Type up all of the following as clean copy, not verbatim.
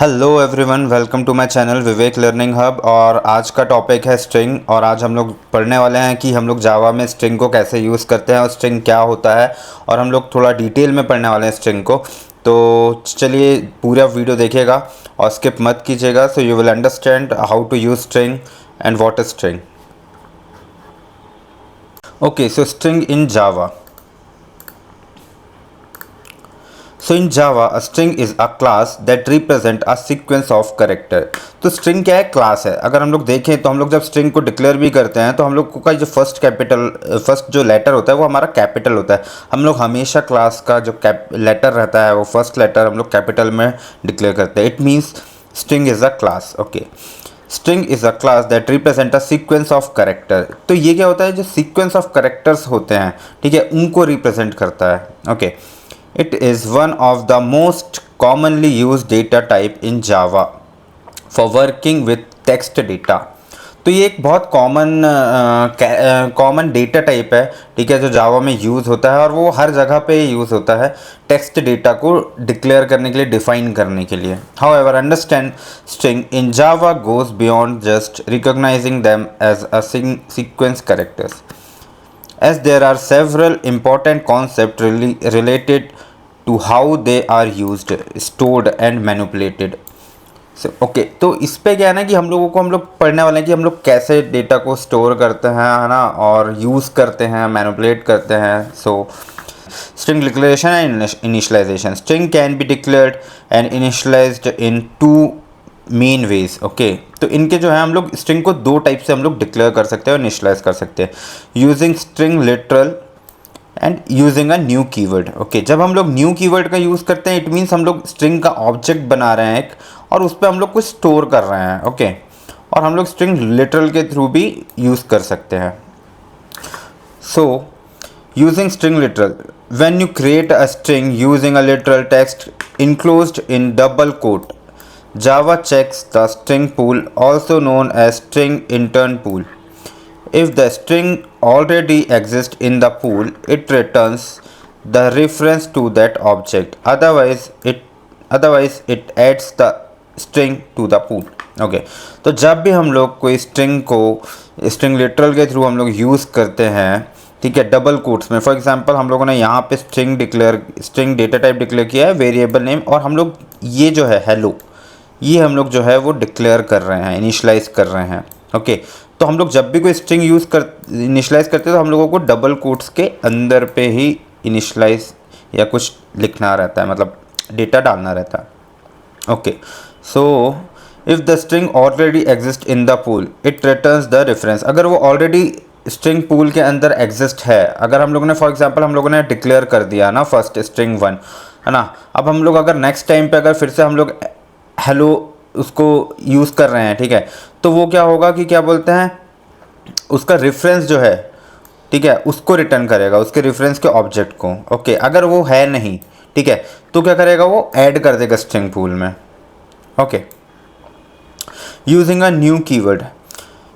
Hello everyone, welcome to my channel Vivek learning hub. और आज का टॉपिक है स्ट्रिंग। और आज हम लोग पढ़ने वाले हैं कि हम लोग जावा में स्ट्रिंग को कैसे यूज़ करते हैं और स्ट्रिंग क्या होता है। और हम लोग थोड़ा डिटेल में पढ़ने वाले हैं स्ट्रिंग को। तो चलिए पूरा वीडियो देखिएगा और स्किप मत कीजिएगा, so you will understand how to use string and what is string. Okay, so string in Java. So in Java, a string is a class that represent a sequence of character. तो string क्या है? Class है। अगर हम लोग देखें तो हम लोग जब string को डिक्लेयर भी करते हैं तो हम लोग का जो फर्स्ट जो लेटर होता है वो हमारा कैपिटल होता है। हम लोग हमेशा क्लास का जो लेटर रहता है वो फर्स्ट लेटर हम लोग कैपिटल में डिक्लेयर करते हैं। It means string is a class. Okay, string is a class that represent a sequence of character. तो ये क्या होता है? जो सीक्वेंस ऑफ करेक्टर्स होते हैं, ठीक है, उनको रिप्रेजेंट करता है। Okay, it is one of the most commonly used data type in Java for working with text data. तो ये एक बहुत कॉमन डेटा टाइप है, ठीक है, जो जावा में यूज़ होता है और वो हर जगह पे यूज़ होता है टेक्स्ट डेटा को डिक्लेयर करने के लिए, डिफाइन करने के लिए। However, understand string in Java goes beyond just recognizing them as a sequence characters, as there are several important concepts related to how they are used, stored and manipulated. Okay, तो इस पे क्या है ना कि हम लोग पढ़ने वाले हैं कि हम लोग कैसे डेटा को स्टोर करते हैं, है ना, और यूज़ करते हैं, मैनिपुलेट करते हैं। So string declaration and initialization. String can be declared and initialized in two main ways. Okay, तो इनके जो है हम लोग स्ट्रिंग को दो टाइप से हम लोग डिक्लेयर कर सकते हैं और इनिशियलाइज कर सकते हैं, using string literal and using a new keyword. Okay, जब हम लोग न्यू कीवर्ड का यूज़ करते हैं, इट मीन्स हम लोग स्ट्रिंग का ऑब्जेक्ट बना रहे हैं एक, और उस पर हम लोग कुछ स्टोर कर रहे हैं. ओके, और हम लोग स्ट्रिंग लिटरल के थ्रू भी यूज़ कर सकते हैं. सो using string literal, when you create a string using a literal text enclosed in double quote, Java checks the string pool, also known as string intern pool. If the string already exists in the pool, it returns the reference to that object. Otherwise it adds the string to the pool. Okay, तो जब भी हम लोग कोई string को string literal के through हम लोग यूज़ करते हैं, ठीक है, डबल कोट्स में, फॉर एग्जांपल हम लोगों ने यहाँ पे स्ट्रिंग डेटा टाइप डिक्लेयर किया है, वेरिएबल नेम, और हम लोग ये जो है हेलो, ये हम लोग जो है वो डिक्लेयर कर रहे हैं, इनिशलाइज कर रहे हैं. ओके, तो हम लोग जब भी कोई स्ट्रिंग इनिशलाइज करते हैं तो हम लोगों को डबल कोट्स के अंदर पे ही इनिशलाइज या कुछ लिखना रहता है, मतलब डेटा डालना रहता है. Okay, so if the string already exist in the pool, it returns the reference. अगर वो ऑलरेडी स्ट्रिंग पूल के अंदर एग्जिस्ट है, अगर हम लोगों ने फॉर एग्जांपल हम लोगों ने डिक्लेयर कर दिया ना फर्स्ट स्ट्रिंग 1, है ना, अब हम लोग अगर नेक्स्ट टाइम पे अगर फिर से हम लोग हेलो उसको यूज़ कर रहे हैं, ठीक है, तो वो क्या होगा कि क्या बोलते हैं, उसका रेफरेंस जो है, ठीक है, उसको रिटर्न करेगा, उसके रेफरेंस के ऑब्जेक्ट को. ओके, अगर वो है नहीं, ठीक है, तो क्या करेगा, वो ऐड कर देगा स्ट्रिंग पूल में. Okay, using a new keyword.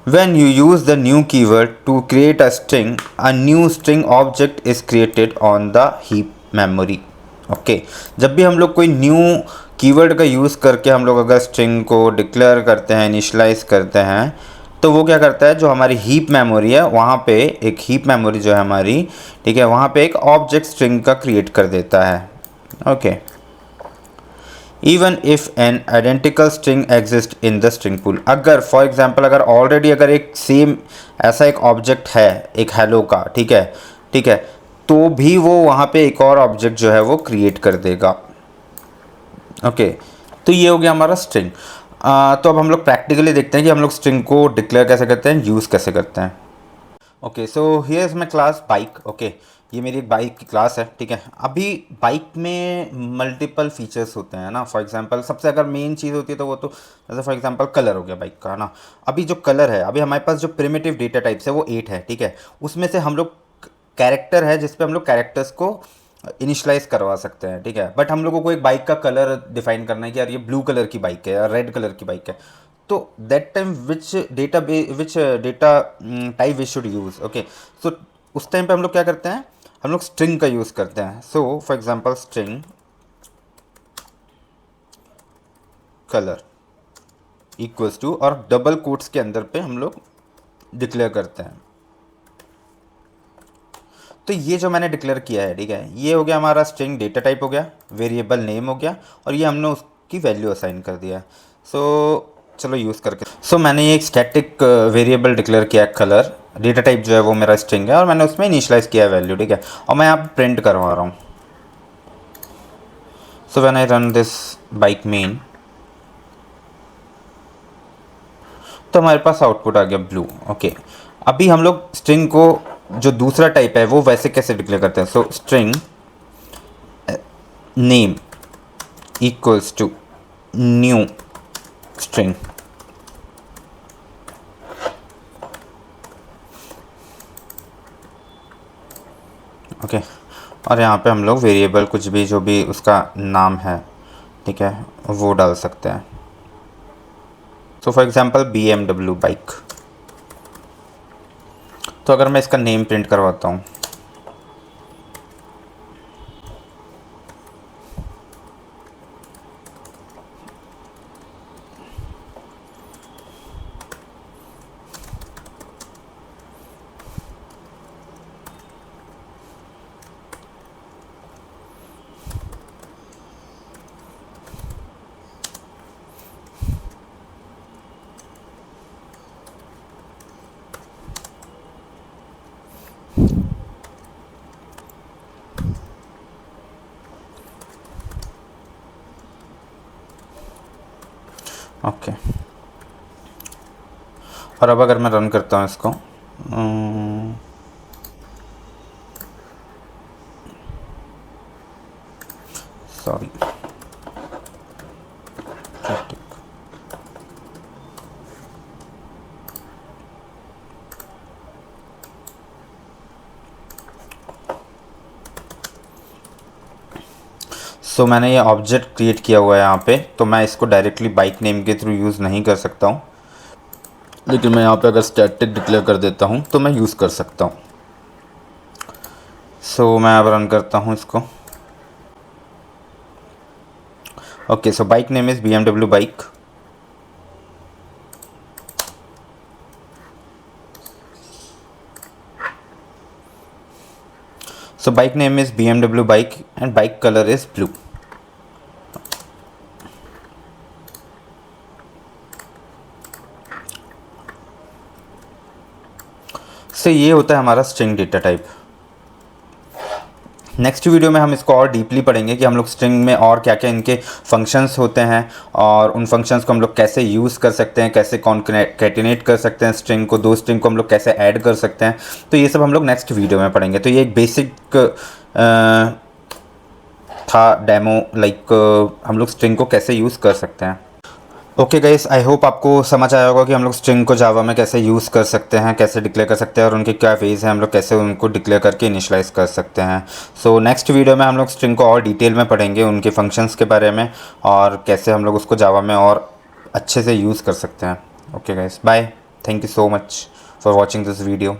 When you use the new keyword to create a string, a new string object is created on the heap memory. Okay, जब भी हम लोग कोई न्यू कीवर्ड का use करके हम लोग अगर स्ट्रिंग को डिक्लेयर करते हैं, इनिशलाइज करते हैं, तो वो क्या करता है, जो हमारी हीप मेमोरी है वहाँ पे एक हीप मेमोरी जो है हमारी, ठीक है, वहाँ पे एक ऑब्जेक्ट स्ट्रिंग का क्रिएट कर देता है. Okay, even if an identical string exist in the string pool. अगर फॉर एग्जांपल अगर ऑलरेडी अगर एक सेम ऐसा एक ऑब्जेक्ट है एक हेलो का, ठीक है, ठीक है, तो भी वो वहाँ पे एक और ऑब्जेक्ट जो है वो क्रिएट कर देगा. ओके, तो ये हो गया हमारा स्ट्रिंग. तो अब हम लोग प्रैक्टिकली देखते हैं कि हम लोग स्ट्रिंग को डिक्लेयर कैसे करते हैं, यूज़ कैसे करते हैं. Okay, so here is my class bike. Okay, ये मेरी एक बाइक की क्लास है, ठीक है. अभी बाइक में मल्टीपल फीचर्स होते हैं ना. फॉर एग्जांपल सबसे अगर मेन चीज़ होती है तो वो तो जैसे फॉर एग्जांपल कलर हो गया बाइक का, है ना. अभी जो कलर है, अभी हमारे पास जो प्रिमिटिव डेटा टाइप्स है वो 8 है, ठीक है. उसमें से हम लोग कैरेक्टर है जिस पे हम लोग कैरेक्टर्स को इनिशलाइज करवा सकते हैं, ठीक है. बट हम लोगों को एक बाइक का कलर डिफाइन करना है कि यार ये ब्लू कलर की बाइक है या रेड कलर की बाइक है, तो that time which data type we should use. Okay, so उस टाइम पे हम लोग क्या करते हैं, हम लोग स्ट्रिंग का यूज़ करते हैं. So for example string colour equals to, और डबल कोट्स के अंदर पे हम लोग डिक्लेयर करते हैं। तो ये जो मैंने डिक्लेयर किया है, ठीक है, ये हो गया हमारा स्ट्रिंग डेटा टाइप हो गया, वेरिएबल नेम हो गया, और ये हमने उसकी वैल्यू असाइन कर दिया। सो चलो यूज़ करके, मैंने ये एक स्टैटिक वेरिएबल डिक्लेयर किया है कलर, डेटा टाइप जो है वो मेरा स्ट्रिंग है, और मैंने उसमें इनिशियलाइज किया है वैल्यू, ठीक है, और मैं यहाँ पे प्रिंट करवा रहा हूँ। So when I run this bike main, तो हमारे पास आउटपुट आ गया ब्लू। ओके, अभी हम लोग स्ट्रिंग को जो दूसरा टाइप है वो वैसे कैसे डिक्लेयर करते हैं। So string name equals to new string. Okay, और यहाँ पे हम लोग वेरिएबल कुछ भी जो भी उसका नाम है, ठीक है, वो डाल सकते हैं। So for example BMW bike. तो अगर मैं इसका नेम प्रिंट करवाता हूँ, ओके, और अब अगर मैं रन करता हूँ इसको, सॉरी, सो मैंने ये ऑब्जेक्ट क्रिएट किया हुआ है यहाँ पे, तो मैं इसको डायरेक्टली बाइक नेम के थ्रू यूज़ नहीं कर सकता हूँ, लेकिन मैं यहाँ पे अगर स्टैटिक डिक्लेयर कर देता हूँ तो मैं यूज़ कर सकता हूँ। सो मैं अब रन करता हूँ इसको। Okay, so bike name is BMW bike. So bike name is BMW bike and bike color is blue. So ये होता है हमारा string data type. Next video में हम इसको और डीपली पढ़ेंगे कि हम लोग स्ट्रिंग में और क्या क्या इनके फंक्शंस होते हैं, और उन फंक्शंस को हम लोग कैसे यूज़ कर सकते हैं, कैसे कॉन्कैटिनेट कर सकते हैं स्ट्रिंग को, दो स्ट्रिंग को हम लोग कैसे ऐड कर सकते हैं। तो ये सब हम लोग नेक्स्ट वीडियो में पढ़ेंगे। तो ये एक बेसिक था डेमो, लाइक हम लोग स्ट्रिंग को कैसे यूज़ कर सकते हैं। ओके गाइस, आई होप आपको समझ आया होगा कि हम लोग स्ट्रिंग को जावा में कैसे यूज़ कर सकते हैं, कैसे डिक्लेयर कर सकते हैं, और उनके क्या वेज़ हैं, हम लोग कैसे उनको डिक्लेयर करके इनिशियलाइज़ कर सकते हैं। सो नेक्स्ट वीडियो में हम लोग स्ट्रिंग को और डिटेल में पढ़ेंगे, उनके फंक्शंस के बारे में, और कैसे हम लोग उसको जावा में और अच्छे से यूज़ कर सकते हैं। Okay guys, bye, thank you so much for watching this video.